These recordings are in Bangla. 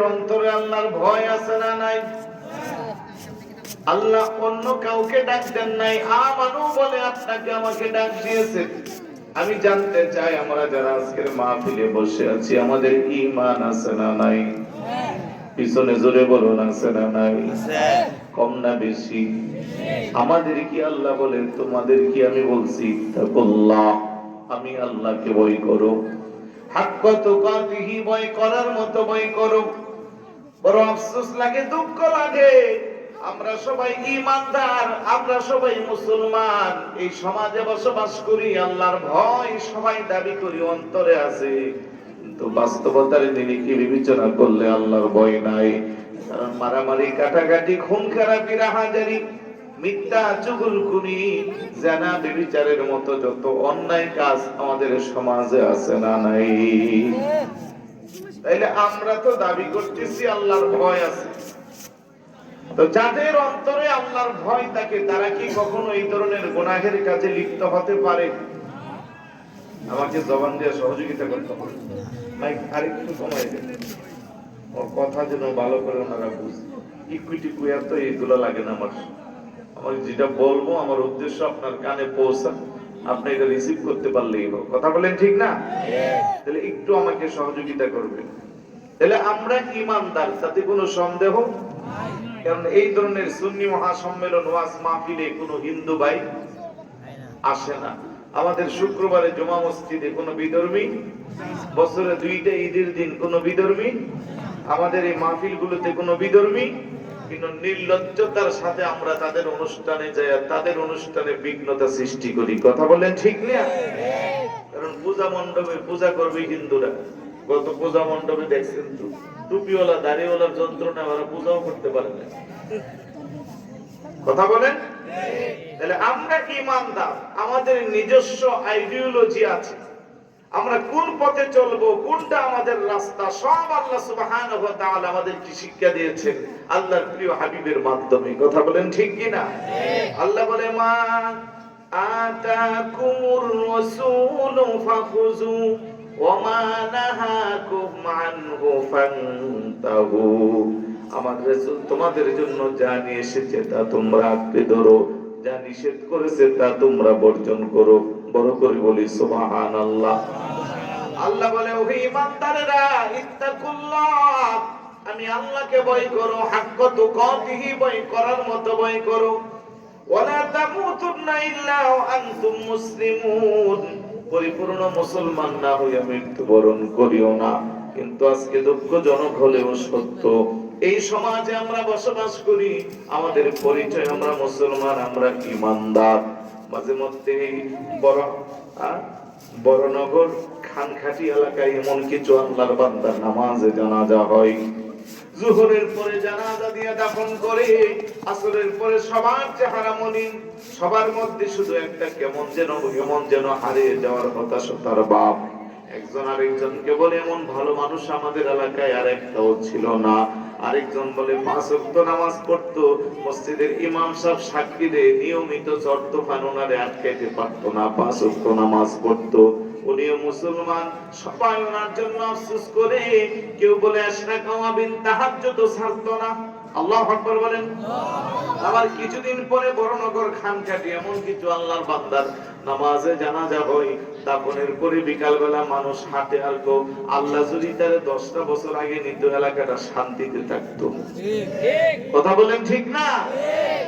অন্তরে আল্লাহর ভয় আছে না নাই? আল্লাহ অন্য কাউকে ডাক দেন নাই, আমানু বলে আপনাকে আমাকে ডাক দিয়েছেন। আমি জানতে চাই আমরা যারা আজকের মাহফিলে বসে আছি আমাদের ঈমান আছে না নাই? পিছনে জোরে বলুন আছে না নাই? কম না বেশি? আমাদের কি আল্লাহ বলেন তোমাদের কি আমি বলছি তাকুল্লাহ, আমি আল্লাহকে ভয় করো, হাক্কা তুকাতিহি ভয় করার মতো ভয় করো। বড় আফসোস লাগে, দুঃখ লাগে, আমরা সবাই ঈমানদার, আমরা সবাই মুসলমান, এই সমাজে বসবাস করি, আল্লাহর ভয় সবাই দাবি করি অন্তরে আছে, কিন্তু বাস্তবতার দিনে কি বিবেচনা করলে আল্লাহর ভয় নাই। কারণ মারামারি, কাটাকাটি, খুন খারাপি, রাহাজারি, মিথ্যা, চুগলখুনি, জানা, ব্যভিচারের মতো যত অন্যায় কাজ আমাদের সমাজে আছে না নাই? তাইলে আমরা তো দাবি করতেছি আল্লাহর ভয় আছে, তো যাদের অন্তরে আল্লাহর ভয় থাকে তারা কি কখনো এই ধরনের গুনাহের কাজে লিপ্ত হতে পারে? আমাকে জবান দিয়ে সহযোগিতা করতে হবে। মাইক আরেকটু কমাই দেন, ওর কথা যেন ভালো করে ওনারা বুঝে। ইকুইটি কুয়ার তো এইগুলো লাগে না আমার। আমার যেটা বলবো আমার উদ্দেশ্য আপনার কানে পৌঁছা, আপনি এটা রিসিভ করতে পারলেই হোক। কথা বলেন ঠিক না? তাহলে একটু আমাকে সহযোগিতা করবেন। তাহলে আমরা ঈমানদার, তাতে কোনো সন্দেহ নাই। কারণ এই ধরনের সুন্নি মহাসম্মেলন ওয়াজ মাহফিলে কোনো হিন্দু ভাই আসে না। আমাদের শুক্রবারে জুমা মসজিদে কোনো বিধর্মী, বছরে দুইটা ঈদের দিন কোনো বিধর্মী, আমাদের এই মাহফিলগুলোতে কোনো বিধর্মী, কিন্তু নির্লজ্জতার সাথে আমরা তাদের অনুষ্ঠানে যাই, তাদের অনুষ্ঠানে বিঘ্নতা সৃষ্টি করি। কথা বলেন ঠিক না? কারণ পূজা মণ্ডপে পূজা করবে হিন্দুরা, গত পূজা মণ্ডপে দেখছেন তো টুপিওয়ালা দাড়িওয়ালার যন্ত্রণা, ওরা পূজাও করতে পারে না। কথা বলেন? তাহলে আমরা ঈমানদার, আমাদের নিজস্ব আইডিওলজি আছে, আমরা কোন পথে চলবো, কোনটা আমাদের রাস্তা, সব আল্লাহ সুবহানাহু ওয়া তাআলা আমাদেরকে শিক্ষা দিয়েছেন আল্লাহর প্রিয় হাবিবের মাধ্যমে। কথা বলেন ঠিক কি না? আল্লাহ বলে মা আতাকুমুর রাসূলু ফাখুযু ওয়া মা নাহাকুম আনহু ফান্তাহু। আমার রাসূল তোমাদের জন্য যা নিয়ে এসেছে তা তোমরা আঁকড়ে ধরো, যা নিষেধ করেছে তা তোমরা বর্জন করো। বড় করে বলি সুবহানাল্লাহ। আল্লাহ বলে ও ঈমানদারেরা ইত্তাকুল্লাহ, আমি আল্লাহকে ভয় করো, হাক্কা তুকাতিহি ভয় করার মতো ভয় করো, ওয়ালা তামুতুন্না ইল্লা ওয়া আনতুম মুসলিমুন, পরিপূর্ণ মুসলমান না হইয়া মৃত্যুবরণ করিও না। কিন্তু আজকে দুঃখজনক হলেও সত্য, এই সমাজে আমরা বসবাস করি, আমাদের পরিচয় আমরা মুসলমান, আমরা ঈমানদার। মাঝে মধ্যে বড়নগর খানখাটি এলাকায় এমন কিছু আল্লাহর বান্দার নামাজে জানাজা হয়, জোহরের পরে জানাজা দিয়ে দাফন করে, আসরের পরে সবার চেহারা মলিন, সবার মধ্যে শুধু একটা কেমন যেন হারিয়ে যাওয়ার হতাশার ভাব। একজন আরেকজনকে বলে এমন ভালো মানুষ আমাদের এলাকায় আর একটাও ছিল না। আরেকজন বলে 5 ওয়াক্ত নামাজ পড়তো, মসজিদের ইমাম সাহেব সাক্ষী দেয় নিয়মিত চর্ত ফানুনারে আটকাইতে পারতো না, 5 ওয়াক্ত নামাজ পড়তো, উনিও মুসলমান। সবাই ওনার জন্য আফসোস করে, কেউ বলে আশরা কাওয়াবিন তাহাজ্জুদ ছাড়তো না। আল্লাহু আকবার বলেন। আবার কিছুদিন পরে বড়নগর খানকাটি এমন কিছু আল্লাহর বান্দার নামাজে জানাজা হয়, দাফনের পরে বিকালবেলা মানুষ হাঁটে আসতো, আল্লাহ যদি তারে 10টা বছর আগে নিত এলাকাটা শান্তিতে থাকতো। কথা বলেন ঠিক না?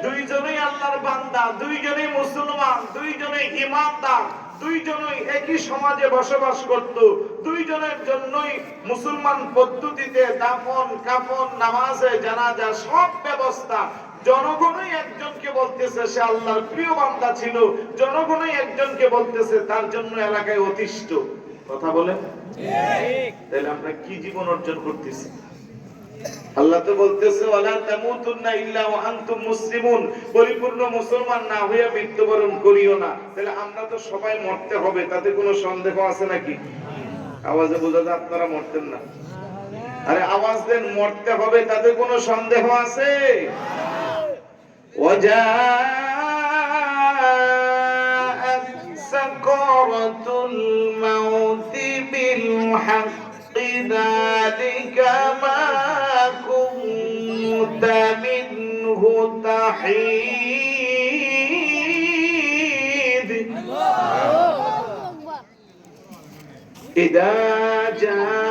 দুইজনেই আল্লাহর বান্দা, দুইজনেই মুসলমান, দুইজনেই ঈমানদার, দুইজনেই একই সমাজে বসবাস করত, দুইজনের জন্যই মুসলমান পদ্ধতিতে দাফন কাফন নামাজে জানাজা সব ব্যবস্থা। জনগণই একজনকে বলতেছে সে আল্লাহর প্রিয় বান্দা ছিল, জনগণই একজনকে বলতেছে তার জন্য এলাকায় অতিষ্ঠ। কথা বলেন ঠিক? তাহলে আমরা কি জীবন অর্জন করতেছি? আল্লাহ তো বলতেছে ওয়ালা তামুতুন্না ইল্লা ওয়া আনতুম মুসলিমুন, পরিপূর্ণ মুসলমান না হইয়া মৃত্যুবরণ করিও না। তাহলে আমরা তো সবাই মরতে হবে, তাতে কোনো সন্দেহ আছে নাকি? আওয়াজে বোঝা যায় আপনারা মরতেন না। আরে আওয়াজ দেন, মরতে হবে, তাতে কোনো সন্দেহ আছে? ওয়াজাআত সাকারাতুল মাউতি বিল হাক্কি ذلك ما كنت منه تحيد إذا جاء